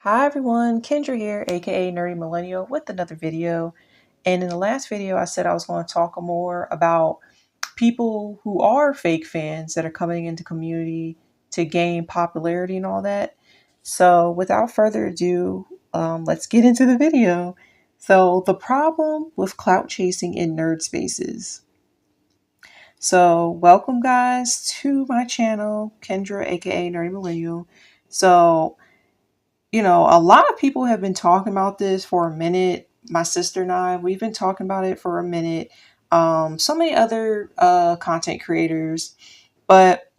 Hi everyone, Kendra here, aka Nerdy Millennial, with another video. And in the last video, I said I was going to talk more about people who are fake fans that are coming into community to gain popularity and all that. So without further ado, let's get into the video. So the problem with clout chasing in nerd spaces. So welcome guys to my channel, Kendra, aka Nerdy Millennial. So a lot of people have been talking about this for a minute. My sister and I, we've been talking about it for a minute. So many other content creators, but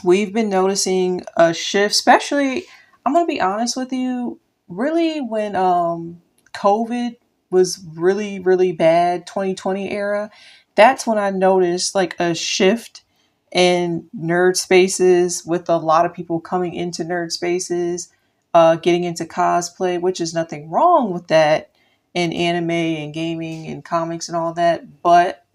we've been noticing a shift, especially, I'm going to be honest with you, really when COVID was really, really bad, 2020 era, that's when I noticed like a shift in nerd spaces with a lot of people coming into nerd spaces, getting into cosplay, which is nothing wrong with that in anime and gaming and comics and all that. But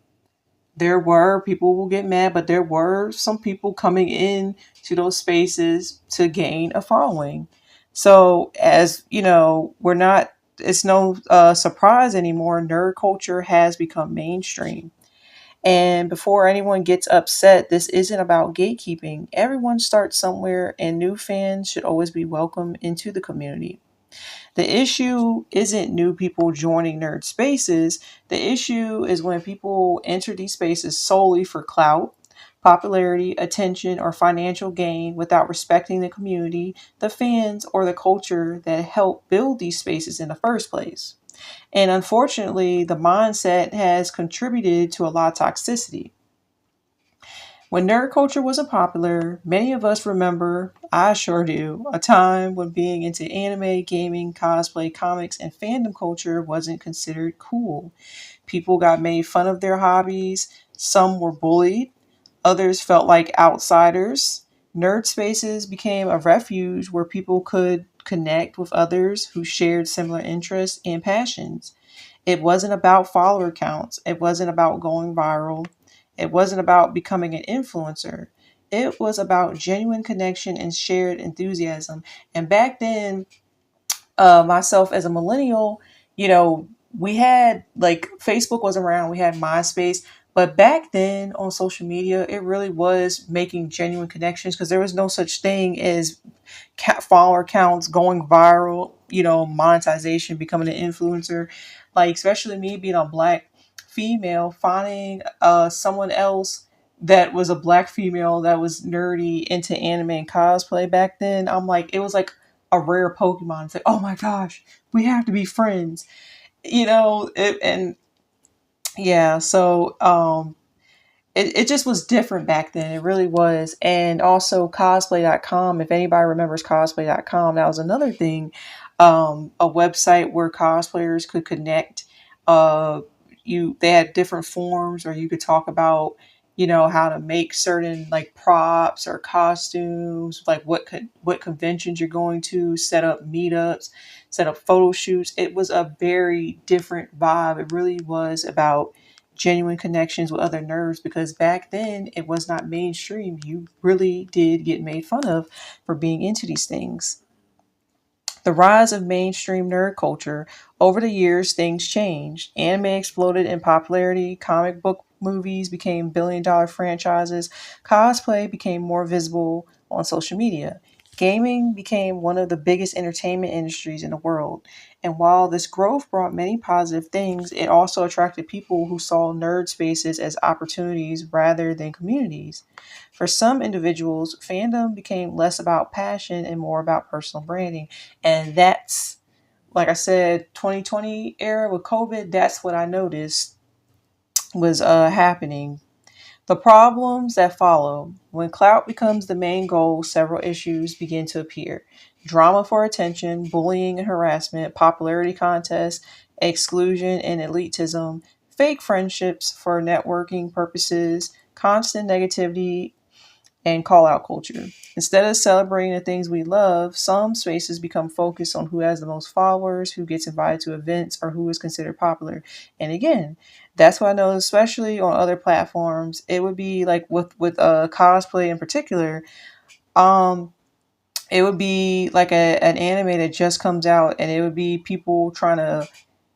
there were people will get mad, but there were some people coming in to those spaces to gain a following. So as you know, it's no surprise anymore. Nerd culture has become mainstream. And before anyone gets upset, this isn't about gatekeeping. Everyone starts somewhere, and new fans should always be welcome into the community. The issue isn't new people joining nerd spaces. The issue is when people enter these spaces solely for clout, popularity, attention, or financial gain without respecting the community, the fans, or the culture that helped build these spaces in the first place. And unfortunately, the mindset has contributed to a lot of toxicity. When nerd culture wasn't popular, many of us remember, I sure do, a time when being into anime, gaming, cosplay, comics, and fandom culture wasn't considered cool. People got made fun of their hobbies, some were bullied, others felt like outsiders. Nerd spaces became a refuge where people could connect with others who shared similar interests and passions. It wasn't about follower counts. It wasn't about going viral. It wasn't about becoming an influencer. It was about genuine connection and shared enthusiasm. And back then, myself as a millennial, you know, we had like Facebook was around, we had MySpace, but back then on social media, it really was making genuine connections because there was no such thing as follower counts going viral, monetization, becoming an influencer. Like, especially me being a black female, finding someone else that was a black female that was nerdy into anime and cosplay back then. I'm like, it was like a rare Pokemon. It's like, oh my gosh, we have to be friends. And yeah, so it just was different back then. It really was. And also cosplay.com, if anybody remembers cosplay.com, that was another thing. A website where cosplayers could connect. They had different forums or you could talk about, how to make certain like props or costumes, like what conventions you're going to, set up meetups, set up photo shoots. It was a very different vibe. It really was about genuine connections with other nerds because back then it was not mainstream. You really did get made fun of for being into these things. The rise of mainstream nerd culture. Over the years, things changed. Anime exploded in popularity, comic book movies became billion-dollar franchises, cosplay became more visible on social media. Gaming became one of the biggest entertainment industries in the world. And while this growth brought many positive things, it also attracted people who saw nerd spaces as opportunities rather than communities. For some individuals, fandom became less about passion and more about personal branding. And that's, like I said, 2020 era with COVID, that's what I noticed was happening. The problems that follow. When clout becomes the main goal, several issues begin to appear. Drama for attention, bullying and harassment, popularity contests, exclusion and elitism, fake friendships for networking purposes, constant negativity, and call out culture. Instead of celebrating the things we love, some spaces become focused on who has the most followers, who gets invited to events, or who is considered popular. And again, that's what I know, especially on other platforms. It would be like with cosplay in particular. Um, it would be like an anime that just comes out, and it would be people trying to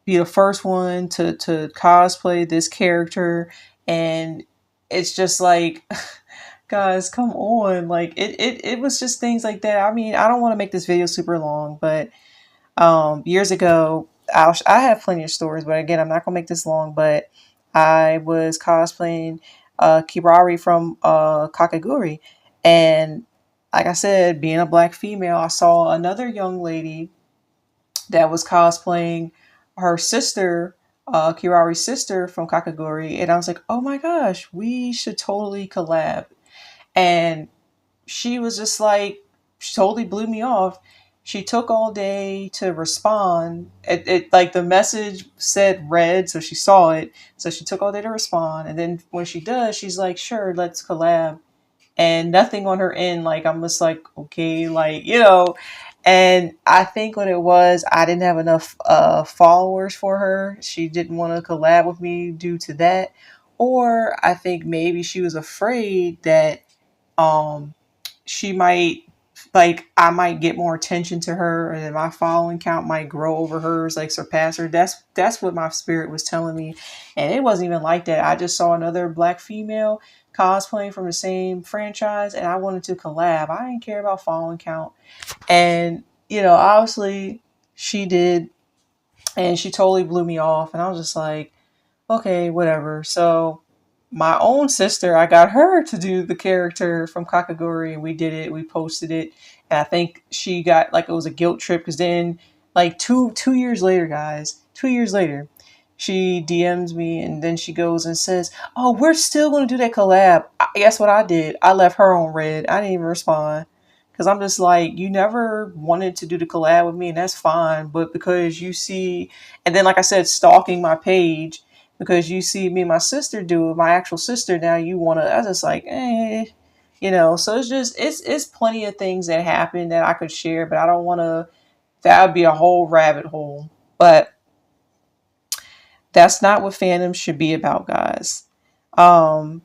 be the first one to cosplay this character, and it's just like, guys, come on. Like it was just things like that. I mean, I don't want to make this video super long, but years ago, I have plenty of stories, but again, I'm not gonna make this long. But I was cosplaying Kirari from Kakaguri, and like I said, being a black female, I saw another young lady that was cosplaying her sister, Kirari's sister from Kakaguri, and I was like, oh my gosh, we should totally collab. And she was just like, she totally blew me off. She took all day to respond. It like the message said read, so she saw it. So she took all day to respond, and then when she does, she's like, "Sure, let's collab." And nothing on her end. Like I'm just like, okay, like And I think what it was, I didn't have enough followers for her. She didn't want to collab with me due to that, or I think maybe she was afraid that um she might, like, I might get more attention to her, and then my following count might grow over hers, like surpass her. That's what my spirit was telling me. And it wasn't even like that. I just saw another black female cosplaying from the same franchise, and I wanted to collab. I didn't care about following count. And obviously she did, and she totally blew me off, and I was just like, okay, whatever. So my own sister, I got her to do the character from Kakaguri, and we did it. We posted it, and I think she got, like, it was a guilt trip, because then, like, two years later, guys, 2 years later, she DMs me, and then she goes and says, "Oh, we're still going to do that collab." Guess what I did? I left her on red. I didn't even respond. Because I'm just like, you never wanted to do the collab with me, and that's fine. But because you see, and then, like I said, stalking my page, because you see me and my sister do it, my actual sister, now you want to, I was just like, so it's just, it's plenty of things that happen that I could share, but I don't want to, that would be a whole rabbit hole. But that's not what fandom should be about, guys. Um,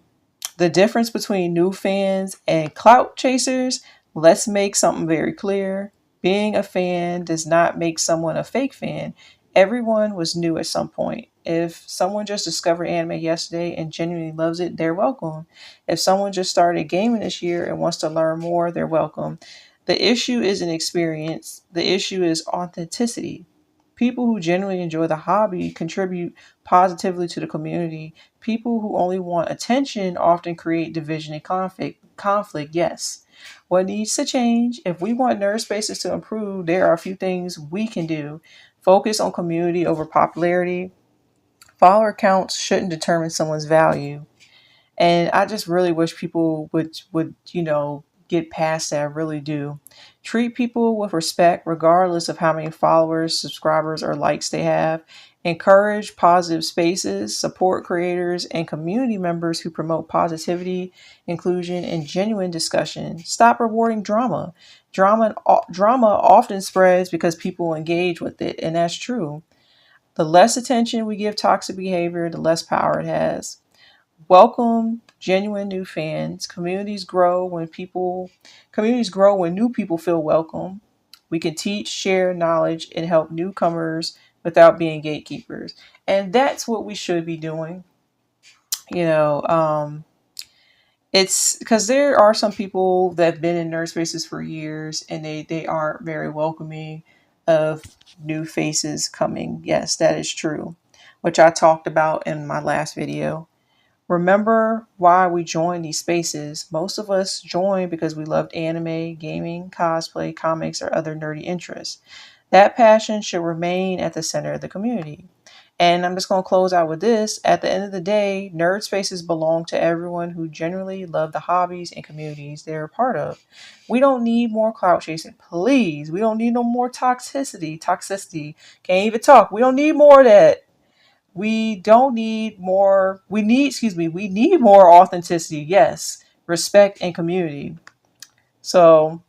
the difference between new fans and clout chasers, let's make something very clear. Being a fan does not make someone a fake fan. Everyone was new at some point. If someone just discovered anime yesterday and genuinely loves it, they're welcome. If someone just started gaming this year and wants to learn more, they're welcome. The issue isn't experience, the issue is authenticity. People who genuinely enjoy the hobby contribute positively to the community. People who only want attention often create division and conflict, yes. What needs to change? If we want nerd spaces to improve, there are a few things we can do. Focus on community over popularity. Follower counts shouldn't determine someone's value. And I just really wish people would get past that. I really do. Treat people with respect regardless of how many followers, subscribers, or likes they have. Encourage positive spaces, support creators and community members who promote positivity, inclusion, and genuine discussion. Stop rewarding drama. Drama often spreads because people engage with it, and that's true. The less attention we give toxic behavior, the less power it has. Welcome genuine new fans. Communities grow when new people feel welcome. We can teach, share knowledge, and help newcomers without being gatekeepers. And that's what we should be doing. You know, it's because there are some people that have been in nerd spaces for years, and they aren't very welcoming of new faces coming. Yes, that is true, which I talked about in my last video. Remember why we joined these spaces. Most of us joined because we loved anime, gaming, cosplay, comics, or other nerdy interests. That passion should remain at the center of the community. And I'm just going to close out with this. At the end of the day, nerd spaces belong to everyone who genuinely love the hobbies and communities they're a part of. We don't need more clout chasing, please. We don't need no more toxicity. Toxicity. Can't even talk. We don't need more of that. We don't need more. We need more authenticity. Yes. Respect and community. So,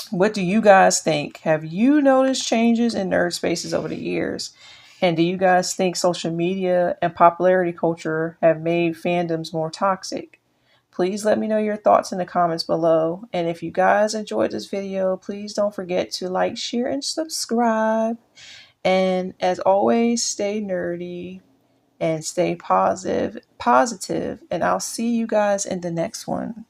what do you guys think? Have you noticed changes in nerd spaces over the years? And do you guys think social media and popularity culture have made fandoms more toxic? Please let me know your thoughts in the comments below. And if you guys enjoyed this video, please don't forget to like, share, and subscribe. And as always, stay nerdy and stay positive. And I'll see you guys in the next one.